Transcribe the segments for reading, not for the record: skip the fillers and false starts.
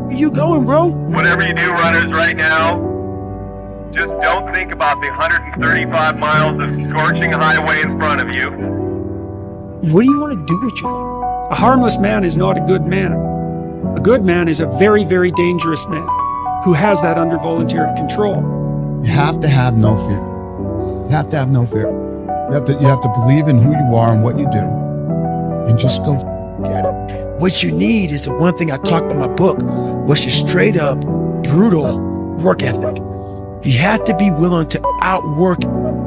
Where you going, bro? Whatever you do, runners, right now, just don't think about the 135 miles of scorching highway in front of you. What do you want to do with your life? A harmless man is not a good man. A good man is a very, very dangerous man who has that under voluntary control. You have to have no fear. You have to have no fear. You have to believe in who you are and what you do, and just go get it. What you need is the one thing I talked about in my book, which is straight up brutal work ethic. You have to be willing to outwork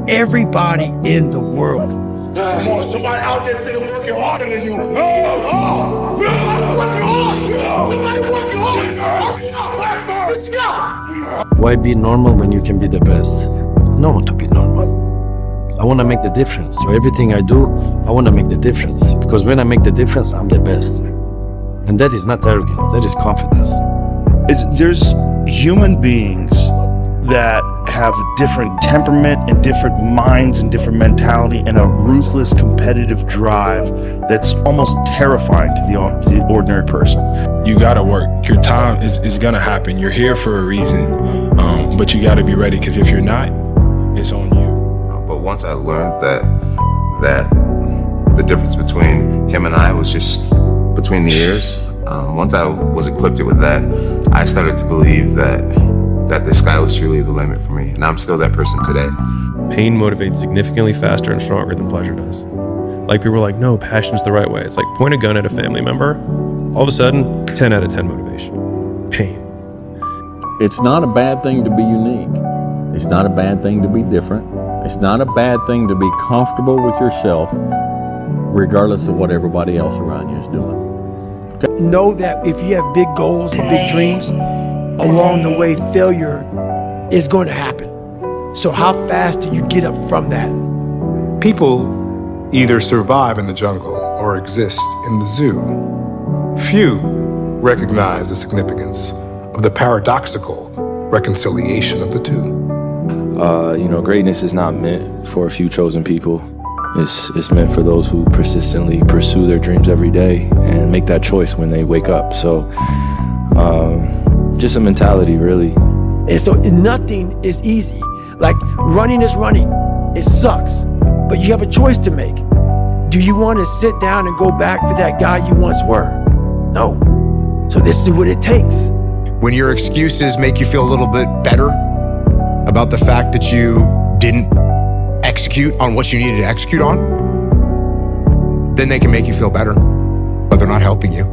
everybody in the world. Come on, somebody out there sitting working harder than you. Working hard. Somebody working hard. Let's go. Why be normal when you can be the best? I don't want to be normal. I want to make the difference. So everything I do, I want to make the difference. Because when I make the difference, I'm the best. And that is not arrogance, that is confidence. There's human beings that have different temperament and different minds and different mentality and a ruthless competitive drive that's almost terrifying to the ordinary person. You gotta work. Your time is gonna happen. You're here for a reason, but you gotta be ready, because if you're not, it's on you. But once I learned that the difference between him and I was just between the ears, once I was equipped with that, I started to believe that the sky was truly the limit for me, and I'm still that person today. Pain motivates significantly faster and stronger than pleasure does. Like, people are like, no, passion's the right way. It's like, point a gun at a family member, all of a sudden, 10 out of 10 motivation. Pain. It's not a bad thing to be unique. It's not a bad thing to be different. It's not a bad thing to be comfortable with yourself, regardless of what everybody else around you is doing. Okay? Know that if you have big goals and big dreams, along the way, failure is going to happen. So how fast do you get up from that? People either survive in the jungle or exist in the zoo. Few recognize the significance of the paradoxical reconciliation of the two. Greatness is not meant for a few chosen people. It's meant for those who persistently pursue their dreams every day and make that choice when they wake up. So, just a mentality, really. And so nothing is easy. Like, running is running. It sucks, but you have a choice to make. Do you want to sit down and go back to that guy you once were? No. So this is what it takes. When your excuses make you feel a little bit better about the fact that you didn't execute on what you needed to execute on, then they can make you feel better, but they're not helping you.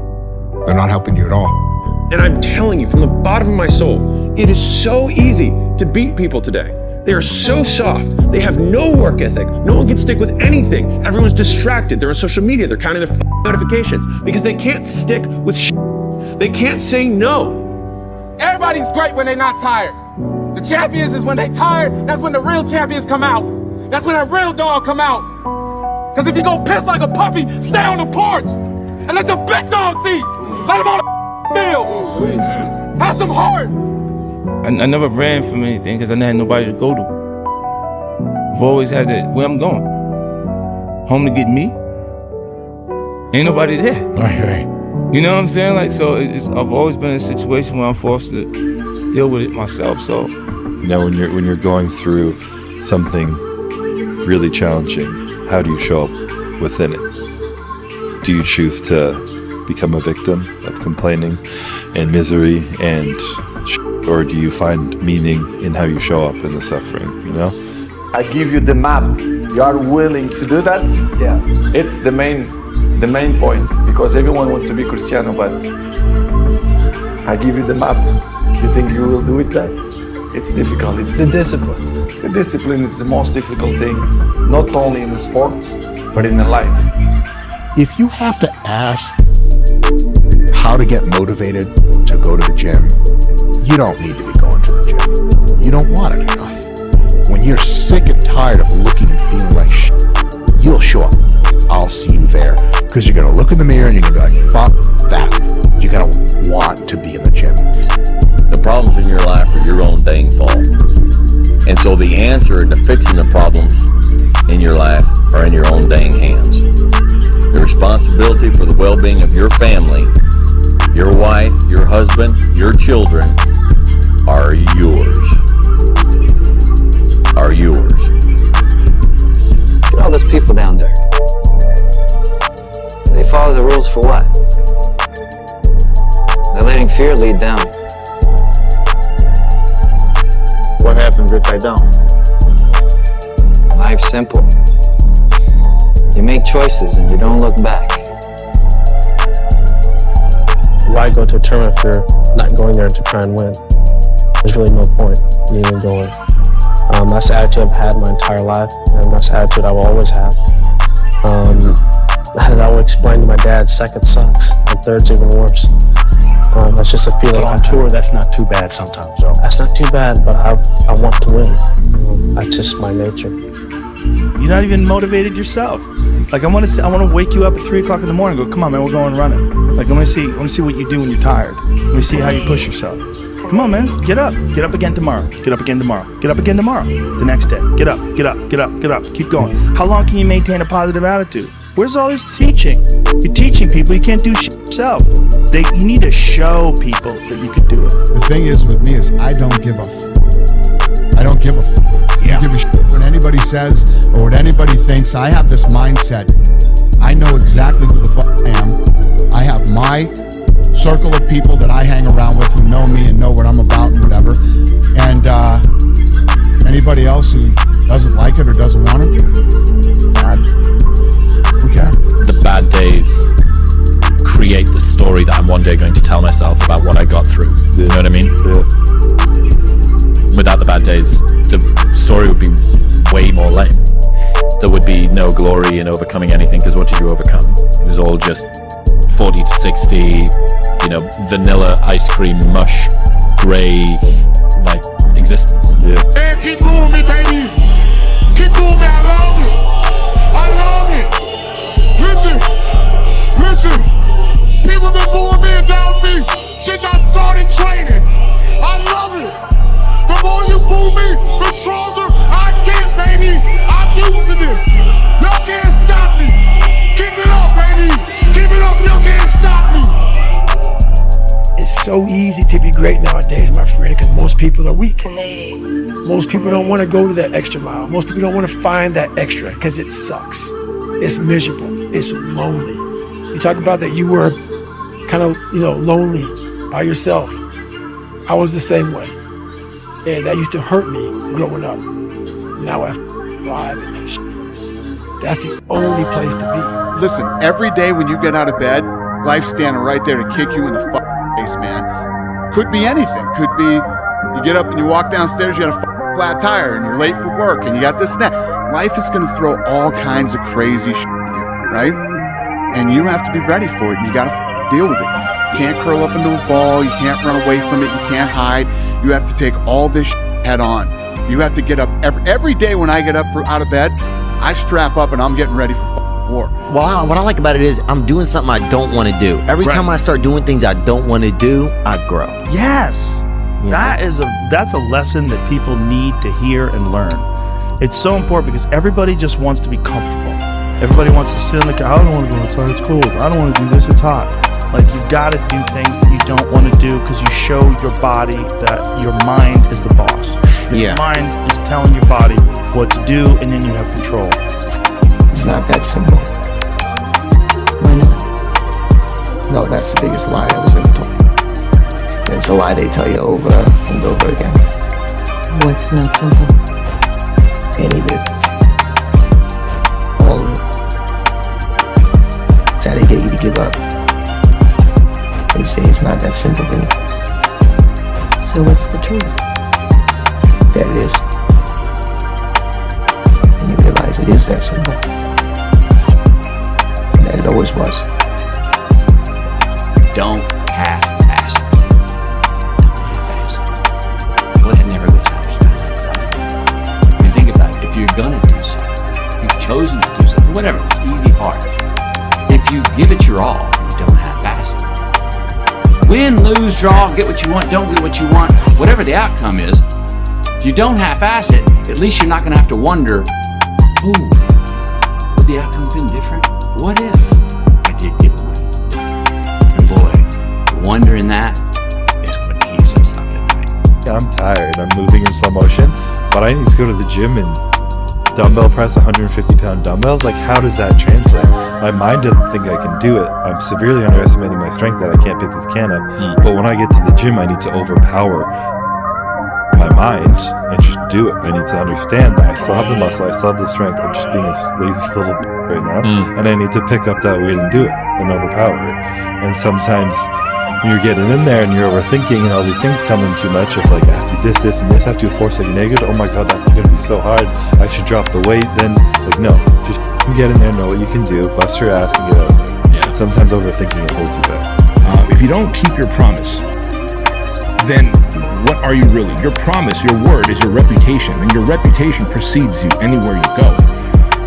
They're not helping you at all. And I'm telling you from the bottom of my soul, it is so easy to beat people today. They are so soft. They have no work ethic. No one can stick with anything. Everyone's distracted. They're on social media. They're counting their notifications because they can't stick with shit. They can't say no. Everybody's great when they're not tired. The champions is when they tired, that's when the real champions come out. That's when that real dog come out. Because if you go piss like a puppy, stay on the porch and let the big dogs eat. Let them on the field. Have some heart. I never ran from anything because I didn't have nobody to go to. I've always had that, where I'm going. Home to get me. Ain't nobody there. Right. You know what I'm saying? Like, so I've always been in a situation where I'm forced to deal with it myself. So, when you're going through something really challenging, how do you show up within it? Do you choose to become a victim of complaining and misery or do you find meaning in how you show up in the suffering, I give you the map. You are willing to do that? Yeah. It's the main point, because everyone wants to be Cristiano, but I give you the map. You think you will do it that? It's difficult. It's the discipline. The discipline is the most difficult thing, not only in the sport, but in the life. If you have to ask how to get motivated to go to the gym, you don't need to be going to the gym. You don't want it enough. When you're sick and tired of looking and feeling like shit, you'll show up. I'll see you there. Because you're going to look in the mirror and you're going to be like, fuck that. You're going to want to be in the gym. The problems in your life are your own dang fault. And so the answer to fixing the problems in your life are in your own dang hands. The responsibility for the well-being of your family Your wife, your husband, your children are yours. Are yours. Look at all those people down there. They follow the rules for what? They're letting fear lead them. What happens if I don't? Life's simple. You make choices and you don't look back. Why go to a tournament if you're not going there to try and win? There's really no point in even going. That's the attitude I've had my entire life, and that's the attitude I will always have. I would explain to my dad, second sucks, and third's even worse. That's just a feeling. But on tour, that's not too bad sometimes, though. That's not too bad, but I want to win. That's just my nature. You're not even motivated yourself. Like I want to wake you up at 3 o'clock in the morning and go, come on, man, we're going running. Like I want to see what you do when you're tired. Let me see how you push yourself. Come on, man, get up again tomorrow. Get up again tomorrow. Get up again tomorrow. The next day, get up. Keep going. How long can you maintain a positive attitude? Where's all this teaching? You're teaching people, you can't do shit yourself. You need to show people that you can do it. The thing is with me is I don't give a I don't give a I don't give a shit what anybody says or what anybody thinks. I have this mindset. I know exactly who the fuck I am. I have my circle of people that I hang around with who know me and know what I'm about and whatever. And anybody else who doesn't like it or doesn't want it, okay. The bad days create the story that I'm one day going to tell myself about what I got through. You know what I mean? Yeah. Without the bad days, the story would be way more lame. There would be no glory in overcoming anything, because what did you overcome? It was all just 40 to 60, vanilla ice cream mush, gray, like, existence. Yeah. And keep moving me, baby. Keep moving me. I love it. I love it. Listen. People been moving me and down me since I started training. I love it. The more you move me, the stronger I get, baby. I'm used to this. Y'all can't stop me. Keep it up, baby. Keep it up. Y'all can't stop me. It's so easy to be great nowadays, my friend, because most people are weak. Most people don't want to go to that extra mile. Most people don't want to find that extra because it sucks. It's miserable. It's lonely. You talk about that you were kind of, lonely by yourself. I was the same way. And that used to hurt me growing up. Now I thrive in that shit. That's the only place to be. Listen, every day when you get out of bed, life's standing right there to kick you in the face, man. Could be anything. Could be you get up and you walk downstairs, you got a flat tire and you're late for work and you got this and that. Life is going to throw all kinds of crazy shit at you, right? And you have to be ready for it and you got to deal with it. You can't curl up into a ball. You can't run away from it. You can't hide. You have to take all this head on. You have to get up every day when I get up out of bed, I strap up and I'm getting ready for war. Well, what I like about it is I'm doing something I don't want to do. Every time I start doing things I don't want to do, I grow. Yes. That's a lesson that people need to hear and learn. It's so important because everybody just wants to be comfortable. Everybody wants to sit in the car. I don't want to go outside, it's cold. I don't want to do this, it's hot. Like, you've got to do things that you don't want to do because you show your body that your mind is the boss. Your mind is telling your body what to do, and then you have control. It's not that simple. Why not? No, that's the biggest lie I was ever told. And it's a lie they tell you over and over again. What's not simple? Any of it. All of it. It's how they get you to give up. They say it's not that simple, baby. So what's the truth? That it is. And you realize it is that simple. And that it always was. Don't half-ass it. Don't half-ass it. Well, that never goes out of style, right? I mean, think about it. If you're gonna do something, you've chosen to do something, whatever it is, easy, hard. If you give it your all, you don't half-ass it. Win, lose, draw, get what you want, don't get what you want, whatever the outcome is, if you don't half-ass it, at least you're not going to have to wonder, ooh, would the outcome have been different? What if I did give away? And boy, wonder in that is what keeps us up at night. I'm tired. I'm moving in slow motion, but I need to go to the gym and dumbbell press 150-pound dumbbells. Like, how does that translate? My mind doesn't think I can do it. I'm severely underestimating my strength that I can't pick this can up. But when I get to the gym, I need to overpower my mind and just do it. I need to understand that I still have the muscle, I still have the strength. I'm just being a lazy little right now, and I need to pick up that weight and do it and overpower it. And sometimes when you're getting in there and you're overthinking and all these things come in too much, it's like, I have to do this and this, I have to do 4 second negative. Oh my god, that's gonna be so hard. I should drop the weight. Then, like, no, just get in there, know what you can do, bust your ass and get out of there. Yeah. Sometimes overthinking it holds you back. If you don't keep your promise, then what are you really? Your promise, your word is your reputation, and your reputation precedes you anywhere you go.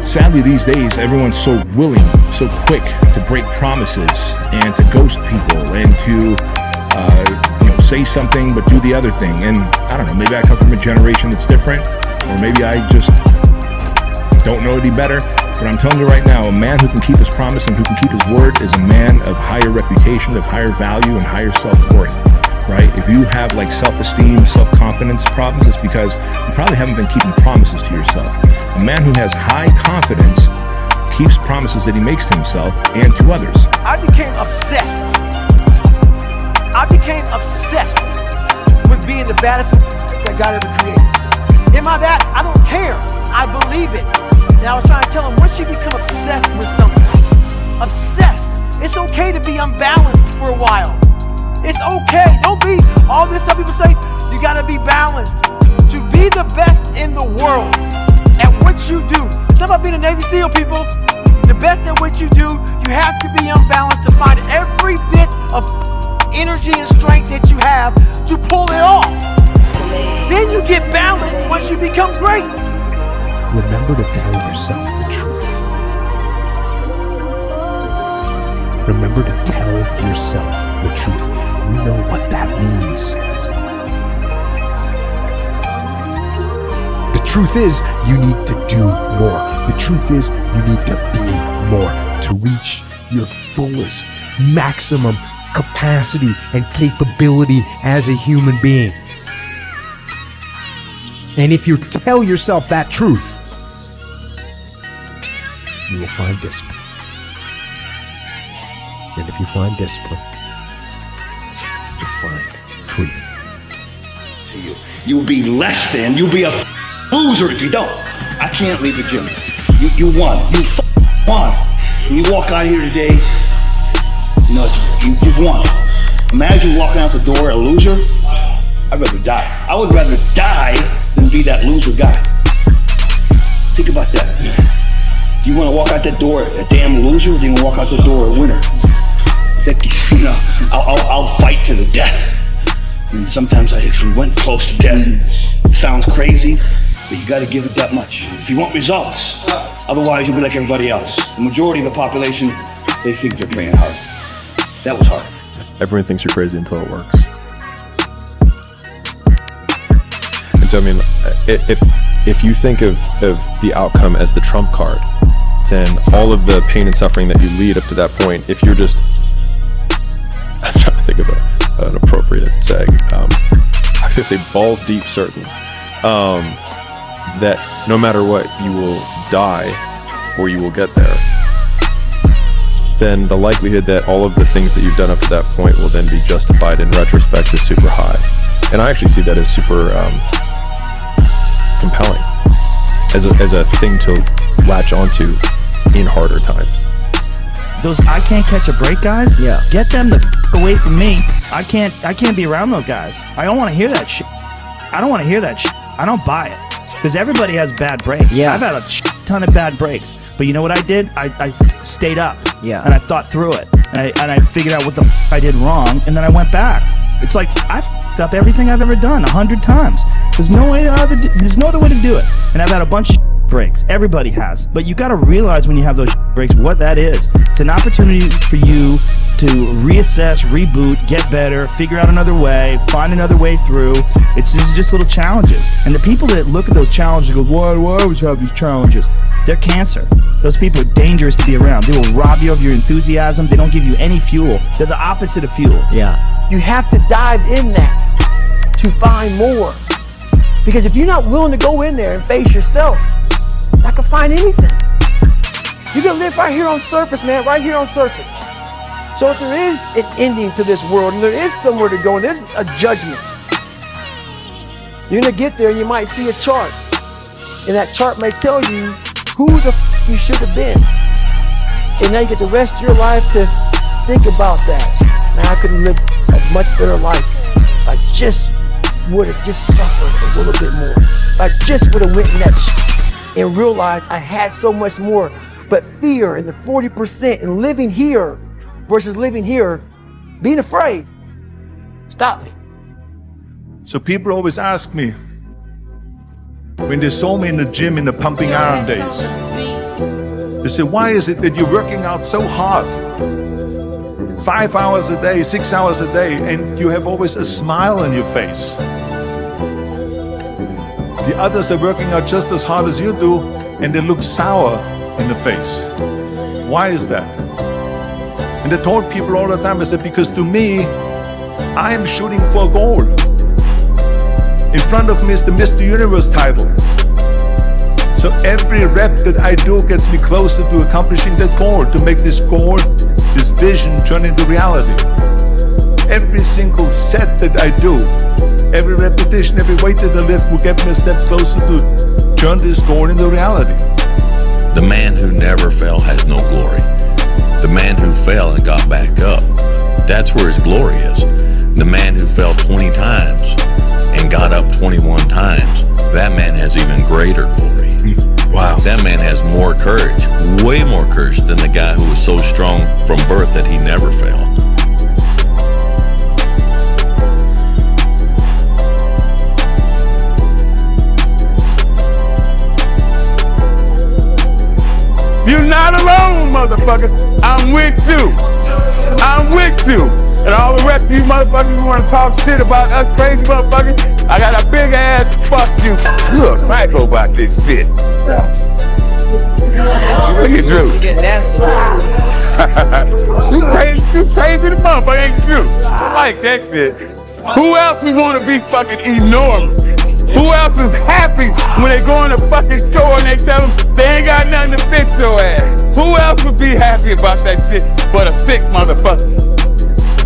Sadly, these days, everyone's so willing, so quick to break promises and to ghost people and to say something but do the other thing. And I don't know, maybe I come from a generation that's different, or maybe I just don't know any better. But I'm telling you right now, a man who can keep his promise and who can keep his word is a man of higher reputation, of higher value, and higher self-worth. Right? If you have like self-esteem, self-confidence problems, it's because you probably haven't been keeping promises to yourself. A man who has high confidence keeps promises that he makes to himself and to others. I became obsessed. With being the baddest that God ever created. Am I that? I don't care. I believe it. And I was trying to tell him, once you become obsessed with something, it's okay to be unbalanced for a while. It's okay. Don't be all this stuff people say, you gotta be balanced. To be the best in the world at what you do. It's not about being a Navy SEAL, people. The best at what you do, you have to be unbalanced to find every bit of energy and strength that you have to pull it off. Then you get balanced once you become great. Remember to tell yourself the truth. Remember to tell yourself the truth. You know what that means. The truth is, you need to do more. The truth is, you need to be more to reach your fullest, maximum capacity and capability as a human being. And if you tell yourself that truth, you will find discipline. And if you find discipline, you'll find freedom. You'll be less than, you'll be a loser if you don't. I can't leave the gym. You won. You won. When you walk out here today, you've won. Imagine walking out the door a loser. I'd rather die. I would rather die than be that loser guy. Think about that. You want to walk out that door a damn loser, then you walk out the door a winner. I'll fight to the death. And sometimes I actually went close to death. It sounds crazy, but you got to give it that much if you want results. Otherwise, you'll be like everybody else. The majority of the population, they think they're playing hard. That was hard. Everyone thinks you're crazy until it works. And so, I mean, if you think of the outcome as the trump card, then all of the pain and suffering that you lead up to that point, if you're just, I'm trying to think of an appropriate saying. I was gonna say balls deep certain that no matter what, you will die or you will get there. Then the likelihood that all of the things that you've done up to that point will then be justified in retrospect is super high. And I actually see that as super compelling, as a thing to latch onto in harder times. Those I can't catch a break guys, get them the away from me. I can't be around those guys. I don't want to hear that shit. I don't want to hear that shit. I don't buy it. Because everybody has bad breaks. Yeah. I've had a ton of bad breaks. But you know what I did? I stayed up. Yeah. And I thought through it. And I figured out what the I did wrong. And then I went back. It's like I've f***ed up everything I've ever done 100 times. There's no other way to do it. And I've had a bunch of breaks. Everybody has. But you got to realize when you have those breaks what that is. It's an opportunity for you to reassess, reboot, get better, figure out another way, find another way through. This is just little challenges. And the people that look at those challenges go, why do I always have these challenges? They're cancer. Those people are dangerous to be around. They will rob you of your enthusiasm. They don't give you any fuel. They're the opposite of fuel. Yeah. You have to dive in that to find more. Because if you're not willing to go in there and face yourself, I can find anything. You can live right here on surface, man, right here on surface. So if there is an ending to this world and there is somewhere to go and there's a judgment, you're gonna get there and you might see a chart. And that chart may tell you who the you should have been. And now you get the rest of your life to think about that. Now I could live a much better life if I just would have just suffered a little bit more. If I just would have went in that and realized I had so much more. But fear and the 40% and living here versus living here, being afraid, stop me. So people always ask me, when they saw me in the gym in the pumping iron days, they say, why is it that you're working out so hard? 5 hours a day, 6 hours a day, and you have always a smile on your face. The others are working out just as hard as you do, and they look sour in the face. Why is that? And I told people all the time, I said, because to me, I am shooting for a goal. In front of me is the Mr. Universe title. So every rep that I do gets me closer to accomplishing that goal, to make this goal, this vision turn into reality. Every single set that I do, every repetition, every weight that I lift will get me a step closer to turn this goal into reality. The man who never fell has no glory. The man who fell and got back up, that's where his glory is. The man who fell 20 times and got up 21 times, that man has even greater glory. Wow. That man has more courage, way more courage than the guy who was so strong from birth that he never failed. You're not alone, motherfucker. I'm with you. I'm with you. And all the rest of you motherfuckers who want to talk shit about us crazy motherfuckers, I got a big ass fuck you. You're a psycho about this shit. Look at Drew. You crazy the motherfucker, ain't you? I like that shit. Who else would want to be fucking enormous? Who else is happy when they go in the fucking store and they tell them they ain't got nothing to fix your ass? Who else would be happy about that shit but a sick motherfucker?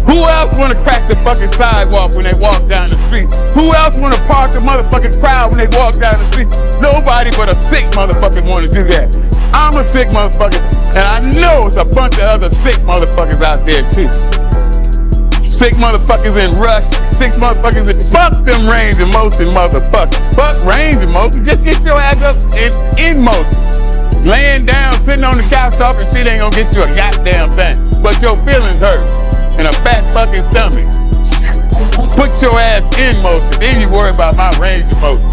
Who else wanna crack the fucking sidewalk when they walk down the street? Who else wanna park the motherfucking crowd when they walk down the street? Nobody but a sick motherfucker wanna do that. I'm a sick motherfucker, and I know it's a bunch of other sick motherfuckers out there too. Sick motherfuckers in rush, sick motherfuckers in fuck them range of motion motherfuckers. Fuck range of motion, just get your ass up and in motion. Laying down, sitting on the couch talking shit ain't gonna get you a goddamn thing. But your feelings hurt. And a fat fucking stomach. Put your ass in motion, then you worry about my range of motion.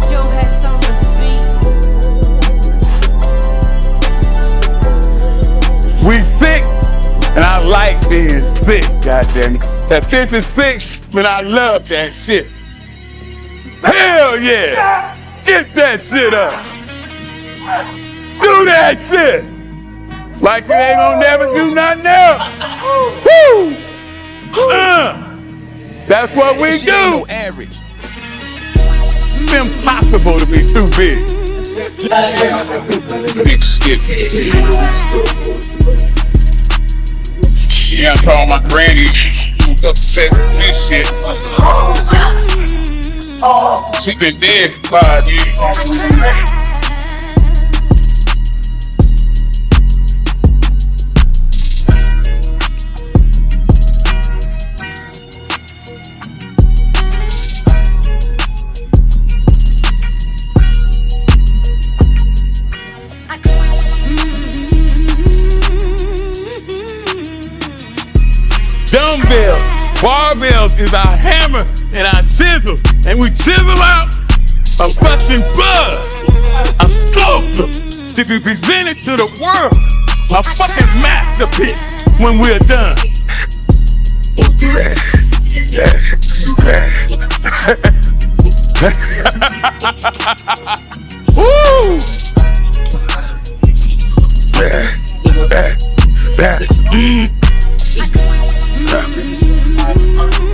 Joe has on the beat. We sick, and I like being sick, goddamn it. That bitch is sick, but I love that shit. Hell yeah! Get that shit up! Do that shit! Like you ain't gonna never do nothing else! Woo! That's what we do! It's impossible to be too big. Big skip. Yeah, I told my granny upset with this shit. She been dead for 5 years. Dumbbells, barbells is our hammer and our chisel, and we chisel out a fucking buzz, a sculpture to be presented to the world, a fucking masterpiece when we're done. Woo!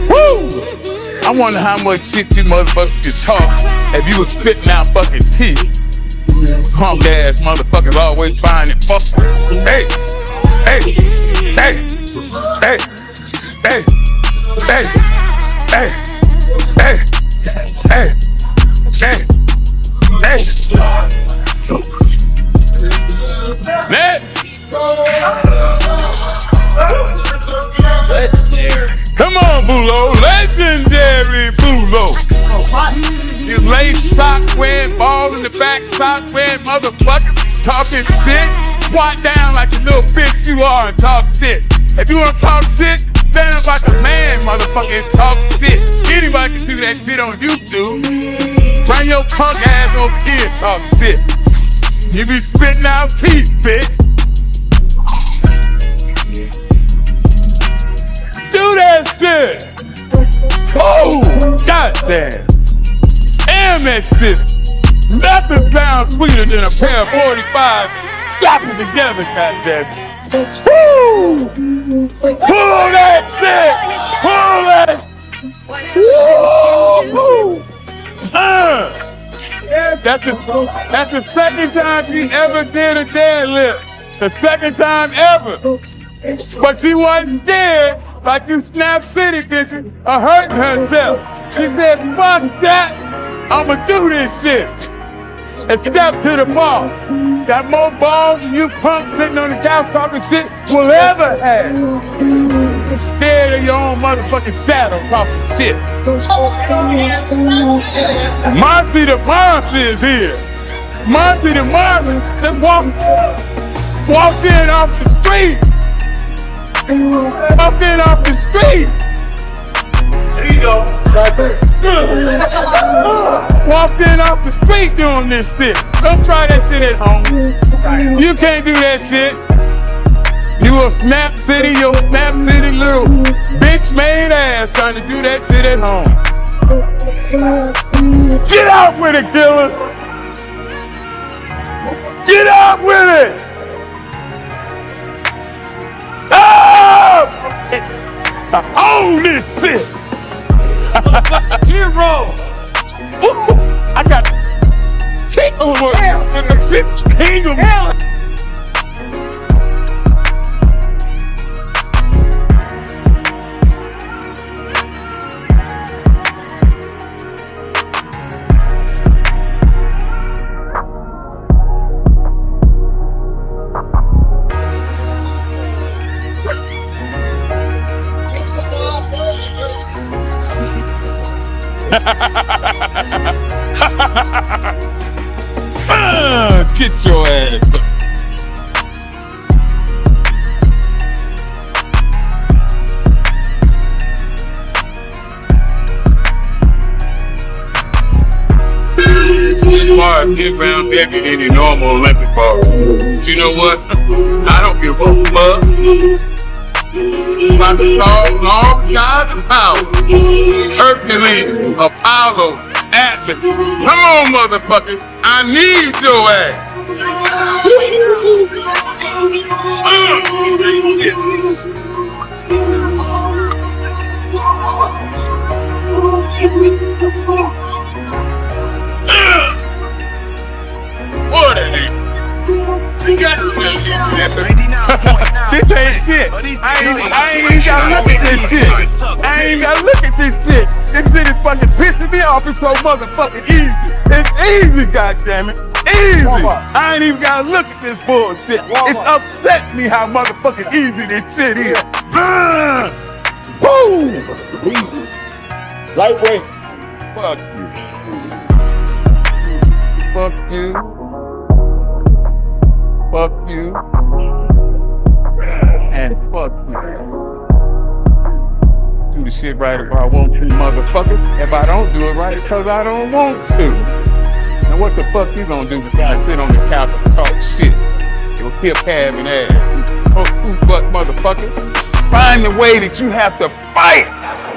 Woo! I wonder how much shit you motherfuckers could talk if you was spitting out fucking teeth. Punk ass motherfuckers always finding fuck. Hey, hey, hey, hey, hey, hey, hey, hey, hey, hey, hey. Next. Come on, Bulo, legendary Bulo. You lace sock wearing, ball in the back, sock wearing, motherfucker, talking shit. Squat down like the little bitch you are and talk shit. If you wanna talk shit, stand up like a man, motherfucker, and talk shit. Anybody can do that shit on YouTube. Bring your punk ass over here and talk shit. You be spitting out teeth, bitch. Do that shit. Oh, goddamn. Damn that shit. Nothing sounds sweeter than a pair of 45 strapping together, goddamn. Woo! Pull that shit. Pull that. Woo! That's the second time she ever did a deadlift. The second time ever. But she wasn't scared like you Snap City bitches are hurting herself. She said, fuck that, I'ma do this shit. And step to the ball. Got more balls than you punks sitting on the couch talking shit will ever have. Scared of your own motherfucking shadow talking shit. Monty the Monster is here. Monty the Monster just walked in off the street. Walked in off the street. There you go. Walked in off the street doing this shit. Don't try that shit at home. You can't do that shit. You a Snap City, your Snap City little bitch made ass trying to do that shit at home. Get out with it, killer. Get out with it. Oh! I own this shit. Hero. I got tingle and the shit tingle. Get your ass up. Far get round bigger than any normal Olympic bar. But you know what? I don't give a fuck. About to call all kinds of power. Hercules, Apollo, Atlas. Come on, motherfucker. I need your ass. What are they? This ain't shit. I ain't even gotta look at this shit. I ain't even gotta look at this shit. This shit is fucking pissing me off. It's so motherfucking easy. It's easy, goddammit. Easy. I ain't even gotta look at this bullshit. It's upset me how motherfucking easy this shit is. Woo! Lightweight. Fuck you. Fuck you. Fuck you. And fuck you. Do the shit right if I want to, motherfucker. If I don't do it right, it's because I don't want to. Now what the fuck you gonna do besides sit on the couch and talk shit? Your hip having ass. You butt motherfucker. Find the way that you have to fight.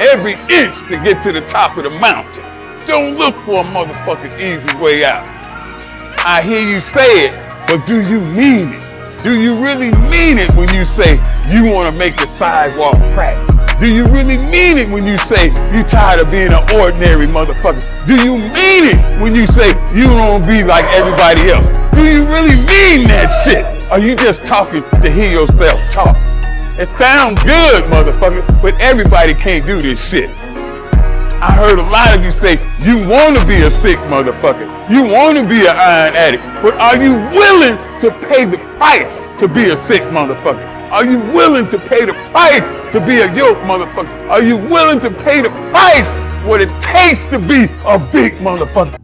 every inch to get to the top of the mountain. Don't look for a motherfucking easy way out. I hear you say it, but do you mean it? Do you really mean it when you say you want to make the sidewalk crack? Do you really mean it when you say you tired of being an ordinary motherfucker? Do you mean it when you say you don't want to be like everybody else? Do you really mean that shit? Or you just talking to hear yourself talk? It sounds good, motherfucker, but everybody can't do this shit. I heard a lot of you say you want to be a sick motherfucker. You want to be an iron addict, but are you willing to pay the price to be a sick motherfucker? Are you willing to pay the price to be a yoke motherfucker? Are you willing to pay the price what it takes to be a big motherfucker?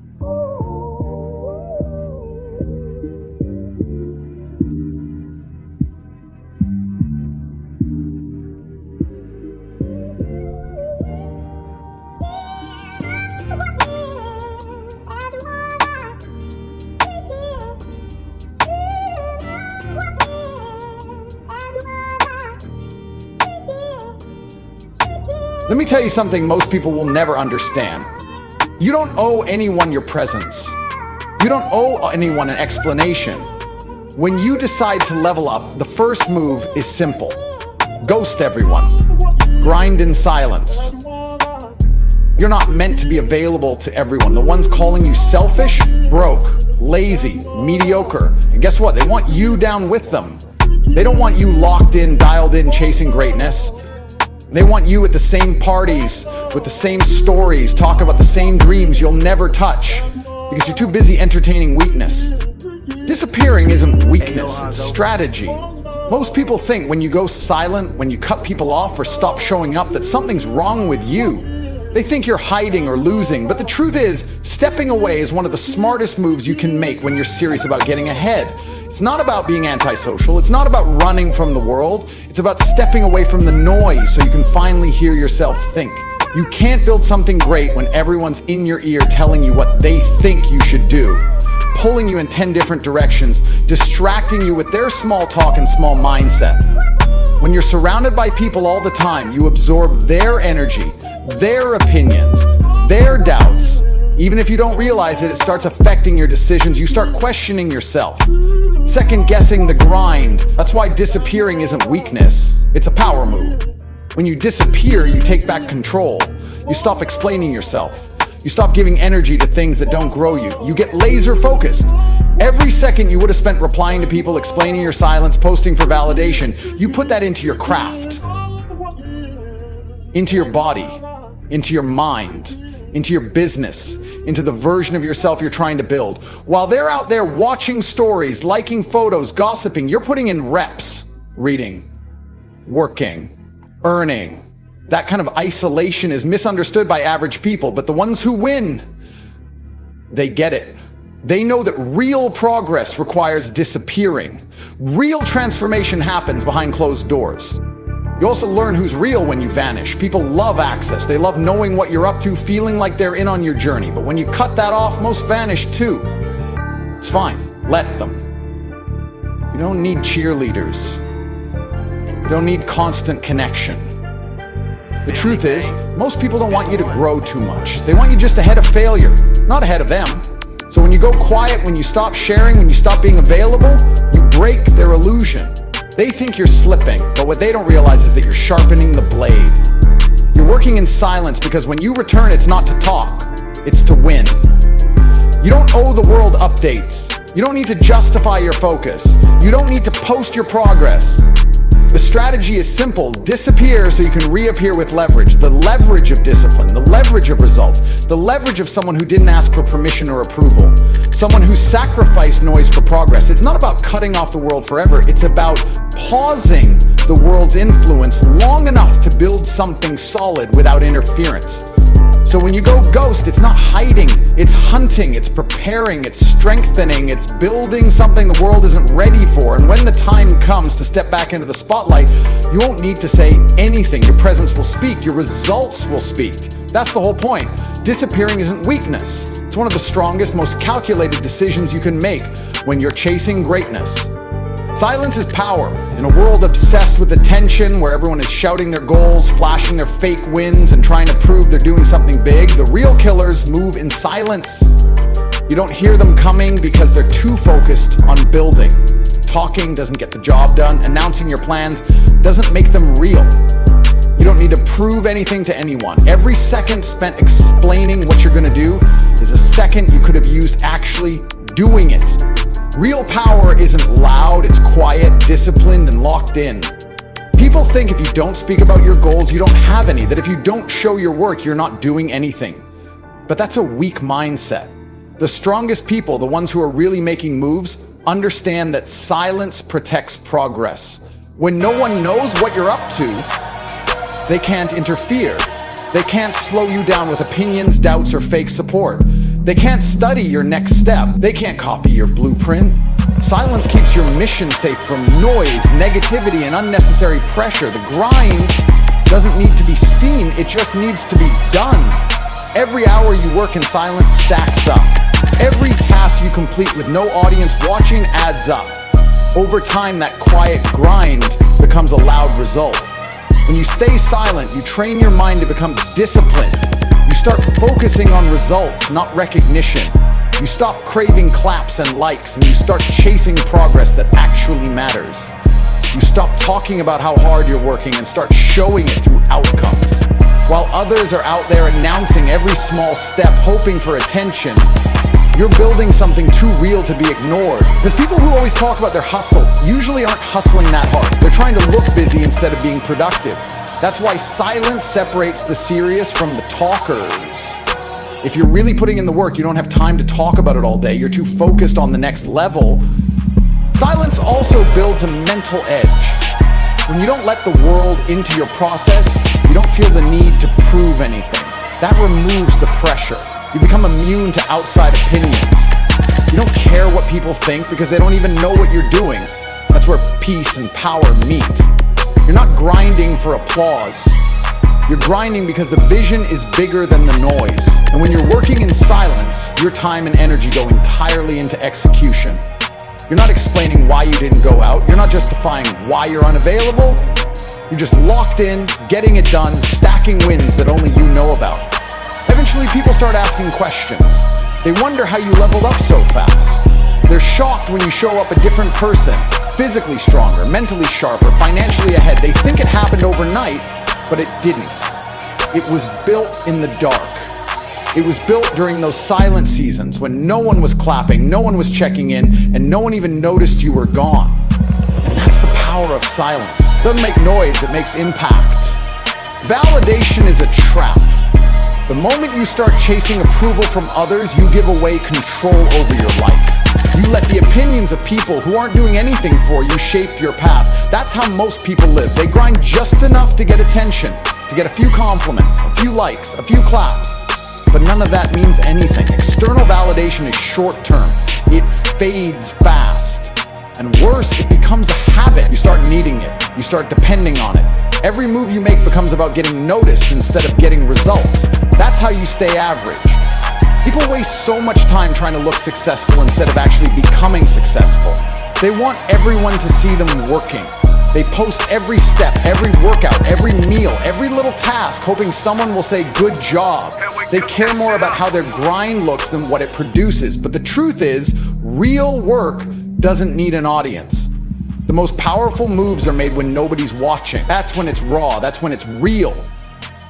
Let me tell you something most people will never understand. You don't owe anyone your presence. You don't owe anyone an explanation. When you decide to level up, the first move is simple. Ghost everyone. Grind in silence. You're not meant to be available to everyone. The ones calling you selfish, broke, lazy, mediocre. And guess what? They want you down with them. They don't want you locked in, dialed in, chasing greatness. They want you at the same parties, with the same stories, talk about the same dreams you'll never touch, because you're too busy entertaining weakness. Disappearing isn't weakness, it's strategy. Most people think when you go silent, when you cut people off or stop showing up, that something's wrong with you. They think you're hiding or losing, but the truth is, stepping away is one of the smartest moves you can make when you're serious about getting ahead. It's not about being antisocial, it's not about running from the world, it's about stepping away from the noise so you can finally hear yourself think. You can't build something great when everyone's in your ear telling you what they think you should do, pulling you in 10 different directions, distracting you with their small talk and small mindset. When you're surrounded by people all the time, you absorb their energy, their opinions, their doubts. Even if you don't realize it, it starts affecting your decisions. You start questioning yourself, second guessing the grind. That's why disappearing isn't weakness, it's a power move. When you disappear, you take back control. You stop explaining yourself. You stop giving energy to things that don't grow you. You get laser focused. Every second you would have spent replying to people, explaining your silence, posting for validation, you put that into your craft, into your body, into your mind, into your business, into the version of yourself you're trying to build. While they're out there watching stories, liking photos, gossiping, you're putting in reps, reading, working, earning. That kind of isolation is misunderstood by average people, but the ones who win, they get it. They know that real progress requires disappearing. Real transformation happens behind closed doors. You also learn who's real when you vanish. People love access. They love knowing what you're up to, feeling like they're in on your journey. But when you cut that off, most vanish too. It's fine. Let them. You don't need cheerleaders. You don't need constant connection. The truth is, most people don't want you to grow too much. They want you just ahead of failure, not ahead of them. So when you go quiet, when you stop sharing, when you stop being available, you break their illusion. They think you're slipping, but what they don't realize is that you're sharpening the blade. You're working in silence because when you return, it's not to talk, it's to win. You don't owe the world updates. You don't need to justify your focus. You don't need to post your progress. The strategy is simple. Disappear so you can reappear with leverage. The leverage of discipline, the leverage of results, the leverage of someone who didn't ask for permission or approval, someone who sacrificed noise for progress. It's not about cutting off the world forever. It's about pausing the world's influence long enough to build something solid without interference. So when you go ghost, it's not hiding, it's hunting, it's preparing, it's strengthening, it's building something the world isn't ready for. And when the time comes to step back into the spotlight, you won't need to say anything. Your presence will speak, your results will speak. That's the whole point. Disappearing isn't weakness. It's one of the strongest, most calculated decisions you can make when you're chasing greatness. Silence is power. In a world obsessed with attention, where everyone is shouting their goals, flashing their fake wins, and trying to prove they're doing something big, the real killers move in silence. You don't hear them coming because they're too focused on building. Talking doesn't get the job done. Announcing your plans doesn't make them real. You don't need to prove anything to anyone. Every second spent explaining what you're gonna do is a second you could have used actually doing it. Real power isn't loud, it's quiet, disciplined, and locked in. People think if you don't speak about your goals, you don't have any, that if you don't show your work, you're not doing anything. But that's a weak mindset. The strongest people, the ones who are really making moves, understand that silence protects progress. When no one knows what you're up to, they can't interfere. They can't slow you down with opinions, doubts, or fake support. They can't study your next step. They can't copy your blueprint. Silence keeps your mission safe from noise, negativity, and unnecessary pressure. The grind doesn't need to be seen, it just needs to be done. Every hour you work in silence stacks up. Every task you complete with no audience watching adds up. Over time, that quiet grind becomes a loud result. When you stay silent, you train your mind to become disciplined. You start focusing on results, not recognition. You stop craving claps and likes, and you start chasing progress that actually matters. You stop talking about how hard you're working and start showing it through outcomes. While others are out there announcing every small step, hoping for attention, you're building something too real to be ignored. Because people who always talk about their hustle usually aren't hustling that hard. They're trying to look busy instead of being productive. That's why silence separates the serious from the talkers. If you're really putting in the work, you don't have time to talk about it all day. You're too focused on the next level. Silence also builds a mental edge. When you don't let the world into your process, you don't feel the need to prove anything. That removes the pressure. You become immune to outside opinions. You don't care what people think because they don't even know what you're doing. That's where peace and power meet. You're not grinding for applause. You're grinding because the vision is bigger than the noise. And when you're working in silence, your time and energy go entirely into execution. You're not explaining why you didn't go out. You're not justifying why you're unavailable. You're just locked in, getting it done, stacking wins that only you know about. Eventually, people start asking questions. They wonder how you leveled up so fast. They're shocked when you show up a different person, physically stronger, mentally sharper, financially ahead. They think it happened overnight, but it didn't. It was built in the dark. It was built during those silent seasons when no one was clapping, no one was checking in, and no one even noticed you were gone. And that's the power of silence. It doesn't make noise, it makes impact. Validation is a trap. The moment you start chasing approval from others, you give away control over your life. You let the opinions of people who aren't doing anything for you shape your path. That's how most people live. They grind just enough to get attention, to get a few compliments, a few likes, a few claps. But none of that means anything. External validation is short-term. It fades fast. And worse, it becomes a habit. You start needing it. You start depending on it. Every move you make becomes about getting noticed instead of getting results. That's how you stay average. People waste so much time trying to look successful instead of actually becoming successful. They want everyone to see them working. They post every step, every workout, every meal, every little task, hoping someone will say, "Good job." They care more about how their grind looks than what it produces. But the truth is, real work doesn't need an audience. The most powerful moves are made when nobody's watching. That's when it's raw. That's when it's real.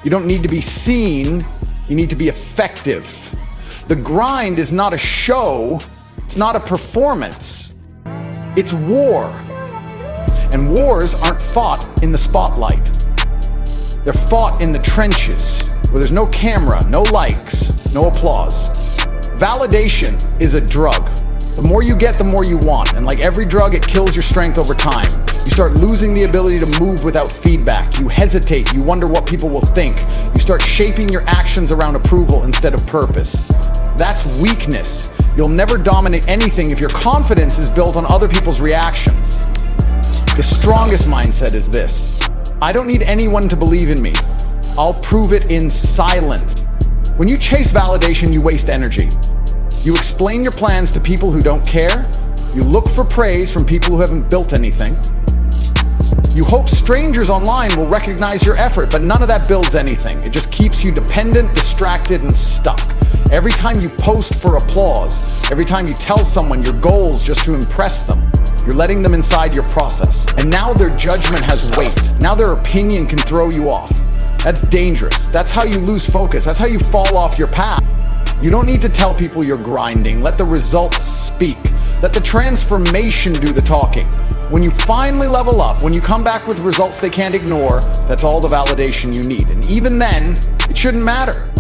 You don't need to be seen. You need to be effective. The grind is not a show. It's not a performance. It's war. And wars aren't fought in the spotlight. They're fought in the trenches, where there's no camera, no likes, no applause. Validation is a drug. The more you get, the more you want. And like every drug, it kills your strength over time. You start losing the ability to move without feedback. You hesitate. You wonder what people will think. You start shaping your actions around approval instead of purpose. That's weakness. You'll never dominate anything if your confidence is built on other people's reactions. The strongest mindset is this: I don't need anyone to believe in me. I'll prove it in silence. When you chase validation, you waste energy. You explain your plans to people who don't care. You look for praise from people who haven't built anything. You hope strangers online will recognize your effort, but none of that builds anything. It just keeps you dependent, distracted, and stuck. Every time you post for applause, every time you tell someone your goals just to impress them, you're letting them inside your process. And now their judgment has weight. Now their opinion can throw you off. That's dangerous. That's how you lose focus. That's how you fall off your path. You don't need to tell people you're grinding. Let the results speak. Let the transformation do the talking. When you finally level up, when you come back with results they can't ignore, that's all the validation you need. And even then, it shouldn't matter.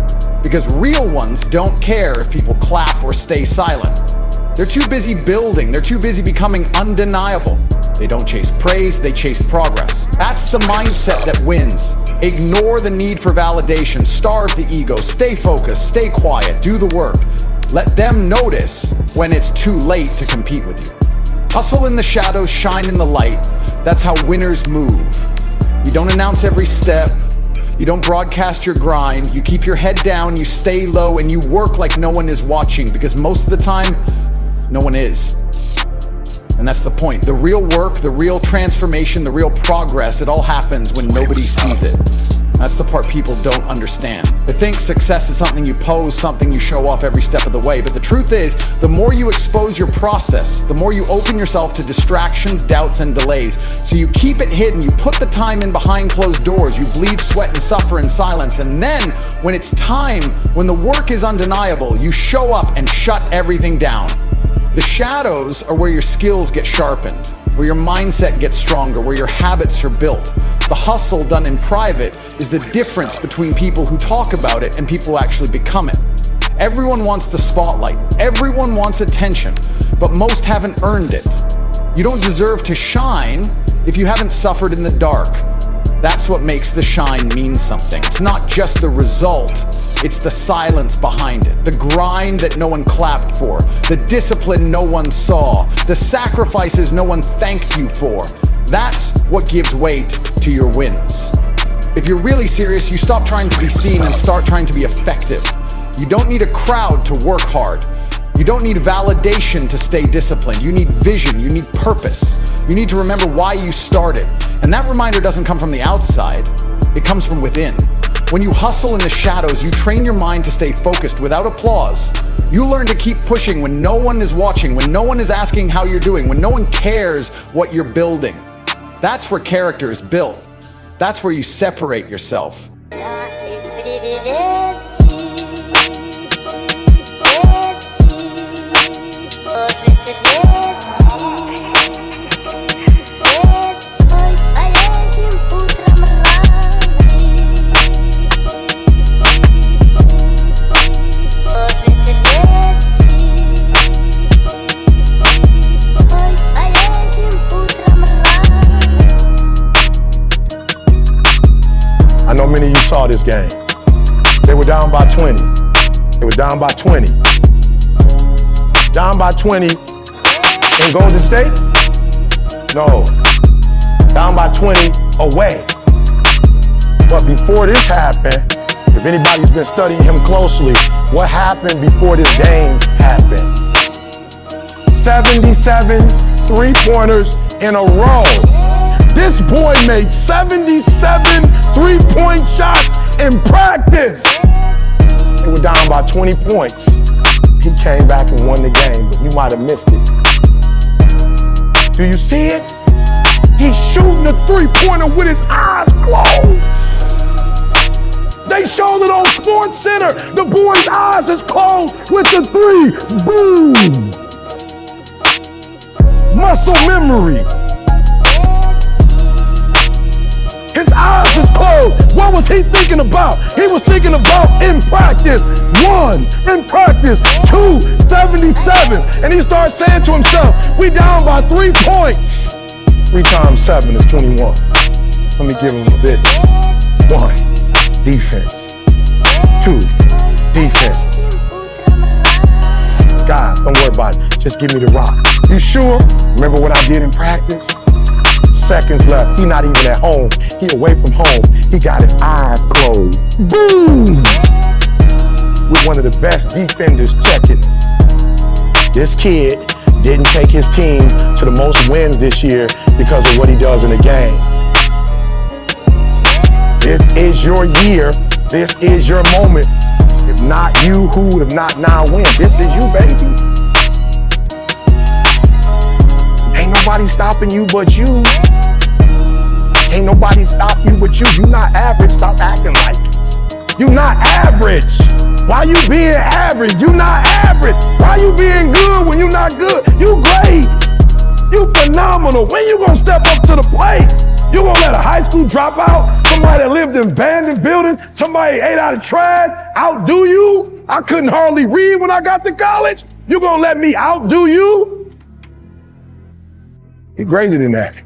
Because real ones don't care if people clap or stay silent. They're too busy building. They're too busy becoming undeniable. They don't chase praise, they chase progress. That's the mindset that wins. Ignore the need for validation. Starve the ego. Stay focused. Stay quiet. Do the work. Let them notice when it's too late to compete with you. Hustle in the shadows, shine in the light. That's how winners move. You don't announce every step. You don't broadcast your grind. You keep your head down, you stay low, and you work like no one is watching, because most of the time, no one is. And that's the point. The real work, the real transformation, the real progress, it all happens when nobody sees it. That's the part people don't understand. They think success is something you pose, something you show off every step of the way. But the truth is, the more you expose your process, the more you open yourself to distractions, doubts, and delays. So you keep it hidden, you put the time in behind closed doors, you bleed, sweat, and suffer in silence. And then, when it's time, when the work is undeniable, you show up and shut everything down. The shadows are where your skills get sharpened, where your mindset gets stronger, where your habits are built. The hustle done in private is the difference between people who talk about it and people who actually become it. Everyone wants the spotlight. Everyone wants attention, but most haven't earned it. You don't deserve to shine if you haven't suffered in the dark. That's what makes the shine mean something. It's not just the result, it's the silence behind it. The grind that no one clapped for. The discipline no one saw. The sacrifices no one thanked you for. That's what gives weight to your wins. If you're really serious, you stop trying to be seen and start trying to be effective. You don't need a crowd to work hard. You don't need validation to stay disciplined. You need vision, you need purpose. You need to remember why you started. And that reminder doesn't come from the outside, it comes from within. When you hustle in the shadows, you train your mind to stay focused without applause. You learn to keep pushing when no one is watching, when no one is asking how you're doing, when no one cares what you're building. That's where character is built. That's where you separate yourself. I know many of you saw this game. They were down by 20. They were down by 20. Down by 20 in Golden State? No. Down by 20 away. But before this happened, if anybody's been studying him closely, what happened before this game happened? 77 three-pointers in a row. This boy made 77 three-point shots in practice. They were down by 20 points. He came back and won the game, but you might have missed it. Do you see it? He's shooting a three-pointer with his eyes closed. They showed it on Sports Center. The boy's eyes is closed with the three. Boom! Muscle memory. His eyes is closed. What was he thinking about? He was thinking about in practice. 1, in practice. 2, 77. And he starts saying to himself, we down by 3 points. 3 times 7 is 21. Let me give him a business. 1, defense. 2, defense. Guys, don't worry about it. Just give me the rock. You sure? Remember what I did in practice? Seconds left. He not even at home. He away from home. He got his eyes closed. Boom! With one of the best defenders checking. This kid didn't take his team to the most wins this year because of what he does in the game. This is your year. This is your moment. If not you, who? If not now, when? This is you, baby. Ain't nobody stopping you but you. Ain't nobody stop you but you. You not average, stop acting like it. You not average. Why you being average? You not average. Why you being good when you not good? You great. You phenomenal. When you gonna step up to the plate? You gonna let a high school dropout, somebody that lived in abandoned building, somebody ate out of trash, outdo you? I couldn't hardly read when I got to college. You gonna let me outdo you? You're greater than that.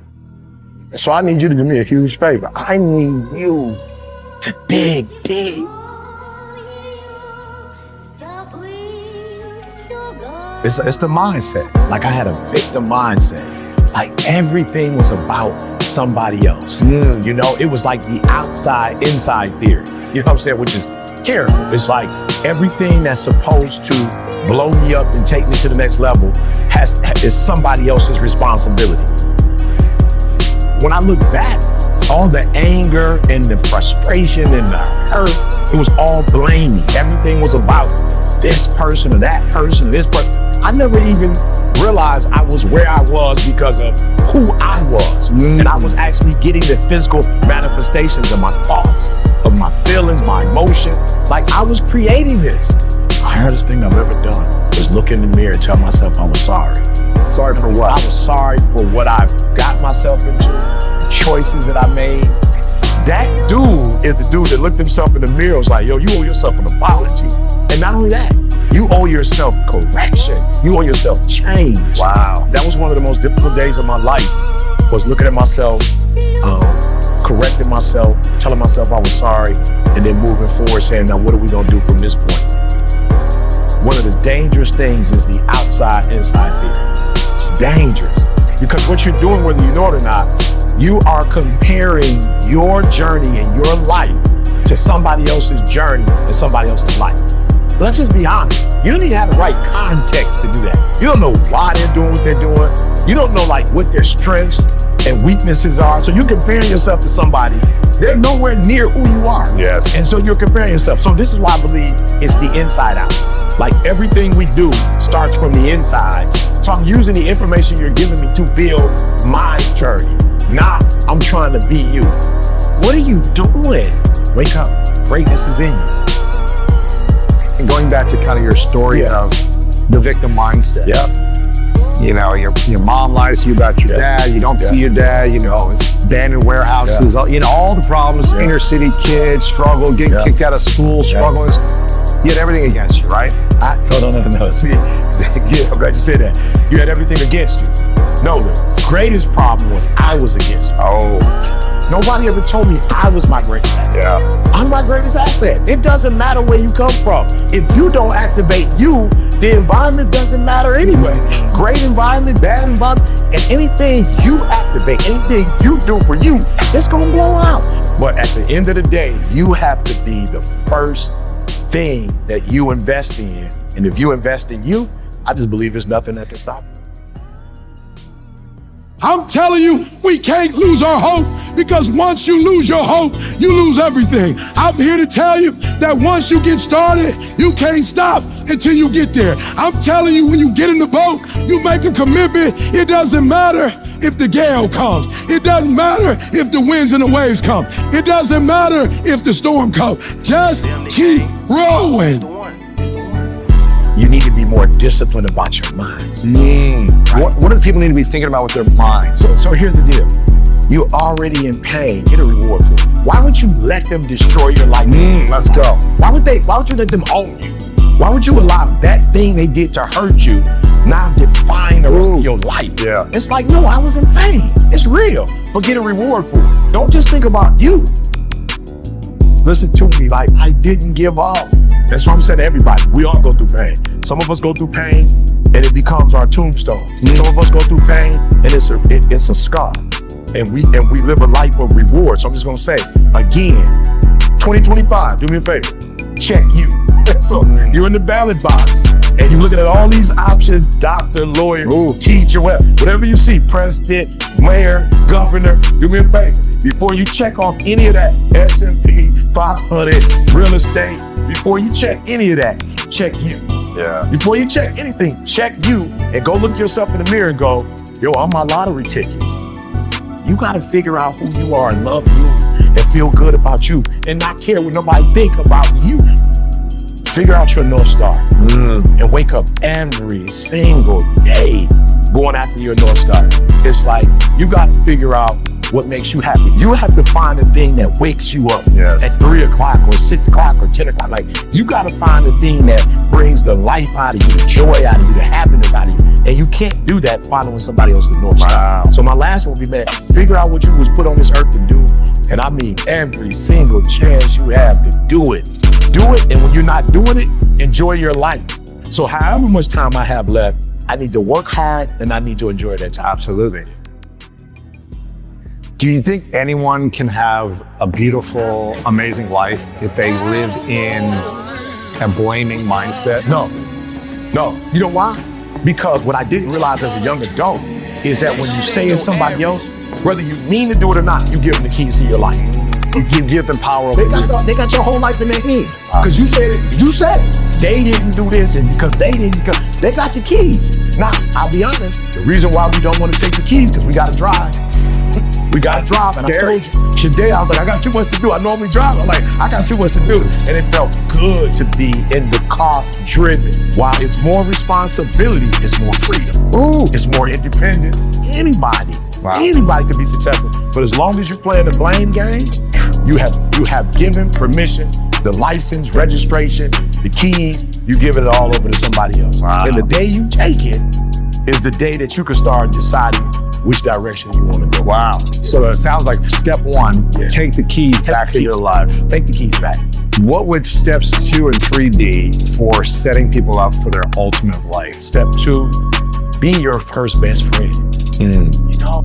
And so I need you to do me a huge favor. I need you to dig deep. It's the mindset. Like I had a victim mindset. Like everything was about somebody else. You know, it was like the outside, inside theory. You know what I'm saying? Which is terrible. It's like everything that's supposed to blow me up and take me to the next level is somebody else's responsibility. When I look back, all the anger and the frustration and the hurt, it was all blaming. Everything was about this person or that person or this person. I never even realized I was where I was because of who I was. And I was actually getting the physical manifestations of my thoughts, of my feelings, my emotion. Like I was creating this. The hardest thing I've ever done was look in the mirror and tell myself I was sorry. Sorry for what? I was sorry for what I've got myself into, choices that I made. That dude is the dude that looked himself in the mirror and was like, yo, you owe yourself an apology. And not only that, you owe yourself correction. You owe yourself change. Wow. That was one of the most difficult days of my life, was looking at myself, correcting myself, telling myself I was sorry, and then moving forward saying, now what are we gonna do from this point? One of the dangerous things is the outside-inside theory. It's dangerous because what you're doing, whether you know it or not, you are comparing your journey and your life to somebody else's journey and somebody else's life. Let's just be honest. You don't even have the right context to do that. You don't know why they're doing what they're doing. You don't know like what their strengths and weaknesses are. So you're comparing yourself to somebody. They're nowhere near who you are. Yes. And so you're comparing yourself. So this is why I believe it's the inside out. Like everything we do starts from the inside. So I'm using the information you're giving me to build my journey. Not I'm trying to be you. What are you doing? Wake up. Greatness is in you. And going back to kind of your story of the victim mindset. You know, your mom lies to you about your dad. You don't see your dad. You know, abandoned warehouses. You know, all the problems. Inner city kids struggle, getting kicked out of school, struggling. You had everything against you, right? No. Yeah, I'm glad you said that. You had everything against you. No, the greatest problem was I was against you. Nobody ever told me I was my greatest asset. I'm my greatest asset. It doesn't matter where you come from. If you don't activate you, the environment doesn't matter anyway. Great environment, bad environment, and anything you activate, anything you do for you, it's gonna blow out. But at the end of the day, you have to be the first thing that you invest in. And if you invest in you, I just believe there's nothing that can stop you. I'm telling you, we can't lose our hope, because once you lose your hope, you lose everything. I'm here to tell you that once you get started, you can't stop until you get there. I'm telling you, when you get in the boat, you make a commitment. It doesn't matter if the gale comes. It doesn't matter if the winds and the waves come. It doesn't matter if the storm comes. Just keep rowing. You need to be more disciplined about your minds. What do people need to be thinking about with their minds? So here's the deal. You're already in pain. Get a reward for it. Why would you let them destroy your life? Let's go. Why would you let them own you? Why would you allow that thing they did to hurt you now define the rest of your life? It's like, no, I was in pain. It's real. But get a reward for it. Don't just think about you. Listen to me, like I didn't give up. That's what I'm saying to everybody. We all go through pain. Some of us go through pain and it becomes our tombstone. Some of us go through pain and it's a scar. And we live a life of reward. So I'm just gonna say, again, 2025, do me a favor, check you. So you're in the ballot box and you're looking at all these options, doctor, lawyer, teacher, whatever you see, president, mayor, governor. Do me a favor. Before you check off any of that, S&P 500, real estate, before you check any of that, check you. Yeah. Before you check anything, check you and go look yourself in the mirror and go, yo, I'm my lottery ticket. You gotta figure out who you are and love you and feel good about you and not care what nobody think about you. Figure out your North Star and wake up every single day going after your North Star. It's like, you gotta figure out what makes you happy. You have to find the thing that wakes you up at 3 o'clock or 6 o'clock or 10 o'clock. Like, you gotta find the thing that brings the life out of you, the joy out of you, the happiness out of you. And you can't do that following somebody else's North Star. So my last one would be, man, figure out what you was put on this earth to do. And I mean, every single chance you have to do it. Do it, and when you're not doing it, enjoy your life. So however much time I have left, I need to work hard and I need to enjoy that time. Absolutely. Do you think anyone can have a beautiful, amazing life if they live in a blaming mindset? No. You know why? Because what I didn't realize as a young adult is that when you say it's somebody else, whether you mean to do it or not, you give them the keys to your life. You give them power over you. They got your whole life in their hand. Because you said it. You said it. They didn't do this, and because they didn't, they got the keys. Now, I'll be honest, the reason why we don't want to take the keys because we got to drive. We got to drive. And I told you, today I was like, I got too much to do. I normally drive. I'm like, I got too much to do. And it felt good to be in the car driven. While it's more responsibility, it's more freedom. It's more independence. Anybody can be successful. But as long as you're playing the blame game, you have given permission, the license, registration, the keys, you give it all over to somebody else. And the day you take it is the day that you can start deciding which direction you want to go. Wow. So it sounds like step one, take the keys back to your life. Take the keys back. What would steps 2 and 3 be for setting people up for their ultimate life? Step 2, be your first best friend. You know,